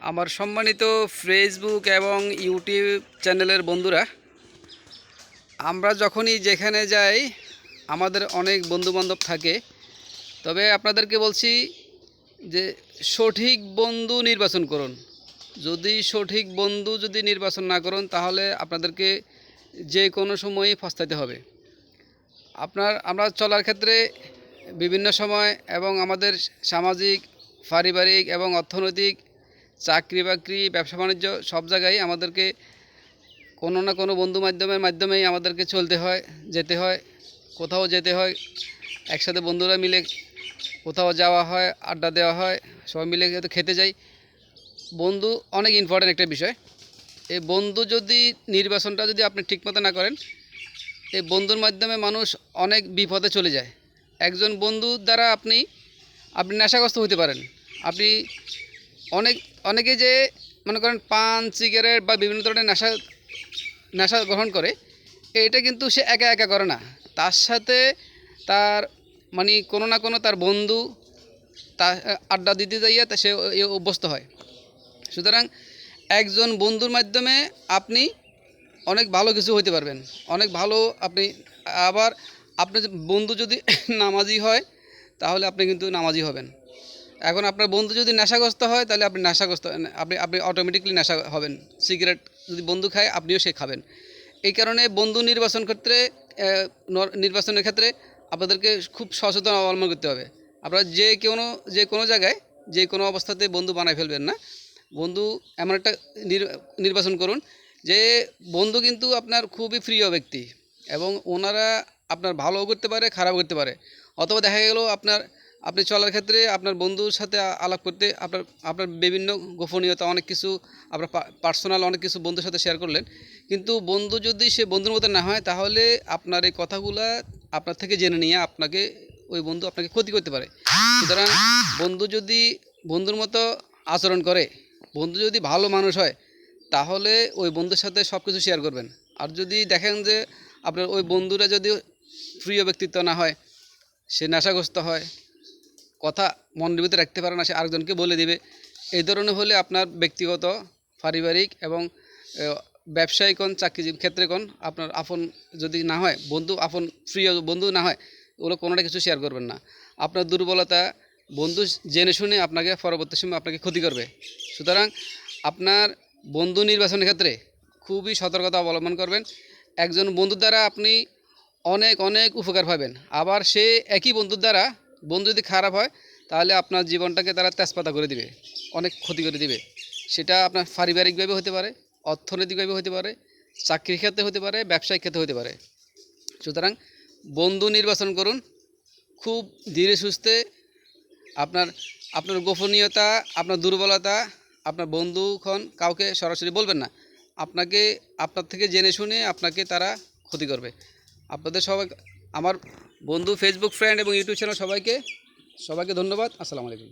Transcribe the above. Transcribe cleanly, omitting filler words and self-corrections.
আমার সম্মানিত ফেসবুক এবং ইউটিউব চ্যানেলের বন্ধুরা, আমরা যখনই যেখানে যাই আমাদের অনেক বন্ধুবান্ধব থাকে। তবে আপনাদেরকে বলছি যে সঠিক বন্ধু নির্বাচন করুন। সঠিক বন্ধু নির্বাচন না করুন তাহলে আপনাদেরকে যে কোনো সময়ই পস্তাতে হবে। আমরা চলার ক্ষেত্রে বিভিন্ন সময় এবং আমাদের সামাজিক, পারিবারিক এবং অর্থনৈতিক, চাকরি বাকরি, ব্যবসা বাণিজ্য সব জায়গায় আমাদেরকে কোনো না কোনো বন্ধু মাধ্যমেই আমাদেরকে চলতে হয়, যেতে হয়, কোথাও যেতে হয়। একসাথে বন্ধুরা মিলে কোথাও যাওয়া হয়, আড্ডা দেওয়া হয়, সবাই মিলে খেতে যাই। বন্ধু অনেক ইম্পর্ট্যান্ট একটা বিষয়। এই বন্ধু নির্বাচনটা আপনি ঠিকমতো না করেন, এই বন্ধুর মাধ্যমে মানুষ অনেক বিপদে চলে যায়। একজন বন্ধুর দ্বারা আপনি নেশাগ্রস্ত হতে পারেন। আপনি অনেকে যে মনে করেন পান, সিগারেট বা বিভিন্ন ধরনের নেশা গ্রহণ করে, এটা কিন্তু সে একা একা করে না। তার সাথে তার কোনো না কোনো তার বন্ধু তা আড্ডা দিতে যাইয়া সে অভ্যস্ত হয়। সুতরাং একজন বন্ধুর মাধ্যমে আপনি অনেক ভালো কিছু হইতে পারবেন, অনেক ভালো আপনি। আবার আপনার বন্ধু যদি নামাজি হয় তাহলে আপনি কিন্তু নামাজি হবেন। এখন আপনার বন্ধু যদি নেশাগ্রস্ত হয় তাহলে আপনি নেশাগ্রস্ত, আপনি অটোমেটিকলি নেশা হবেন। সিগারেট যদি বন্ধু খায় আপনিও সে খাবেন। এই কারণে বন্ধু নির্বাচনের ক্ষেত্রে আপনাদেরকে খুব সচেতন অবলম্বন করতে হবে। আপনারা যে কোনো জায়গায় যে কোনো অবস্থাতে বন্ধু বানায় ফেলবেন না। বন্ধু এমন একটা নির্বাচন করুন যে বন্ধু কিন্তু আপনার খুবই প্রিয় ব্যক্তি, এবং ওনারা আপনার ভালোও করতে পারে, খারাপও করতে পারে। অথবা দেখা গেল আপনি চলার ক্ষেত্রে আপনার বন্ধুর সাথে আলাপ করতে আপনার বিভিন্ন গোপনীয়তা, অনেক কিছু আপনার পার্সোনাল অনেক কিছু বন্ধুর সাথে শেয়ার করলেন, কিন্তু বন্ধু যদি সে বন্ধুর মতো না হয় তাহলে আপনার এই কথাগুলা আপনার থেকে জেনে নিয়ে ওই বন্ধু আপনাকে ক্ষতি করতে পারে। সুতরাং বন্ধুর মতো আচরণ করে, বন্ধু যদি ভালো মানুষ হয় তাহলে ওই বন্ধুর সাথে সব কিছু শেয়ার করবেন। আর যদি দেখেন যে আপনার ওই বন্ধুরা যদি প্রিয় ব্যক্তিত্ব না হয়, সে নেশাগ্রস্ত হয়, কথা মনের ভিতরে রাখতে পারে না, সে আরেকজনকে বলে দিবে, এই ধরনের হলে আপনার ব্যক্তিগত, পারিবারিক এবং ব্যবসায়িক চাকরিজীবী ক্ষেত্রে আপনার আপন যদি না হয়, প্রিয় বন্ধু না হয়, ওগুলো কোনোটা কিছু শেয়ার করবেন না। আপনার দুর্বলতা বন্ধু জেনে শুনে পরবর্তী সময় আপনাকে ক্ষতি করবে। সুতরাং আপনার বন্ধু নির্বাচনের ক্ষেত্রে খুবই সতর্কতা অবলম্বন করবেন। একজন বন্ধুর দ্বারা আপনি অনেক অনেক উপকার পাবেন, আবার সে একই বন্ধু যদি খারাপ হয় তাহলে আপনার জীবনটাকে তারা তেজপাতা করে দিবে, অনেক ক্ষতি করে দিবে। সেটা আপনার পারিবারিকভাবে হতে পারে, অর্থনৈতিকভাবে হতে পারে, চাকরির ক্ষেত্রে হতে পারে, ব্যবসায়িক ক্ষেত্রে হতে পারে। সুতরাং বন্ধু নির্বাচন করুন খুব ধীরে সুস্থে। আপনার গোপনীয়তা, আপনার দুর্বলতা আপনার বন্ধুক্ষণ কাউকে সরাসরি বলবেন না। আপনার থেকে জেনে শুনে আপনাকে তারা ক্ষতি করবে। আপনাদের সবাই, আমার বন্ধু, ফেসবুক ফ্রেন্ড এবং ইউটিউব চ্যানেল সবাইকে ধন্যবাদ। আসসালামু আলাইকুম।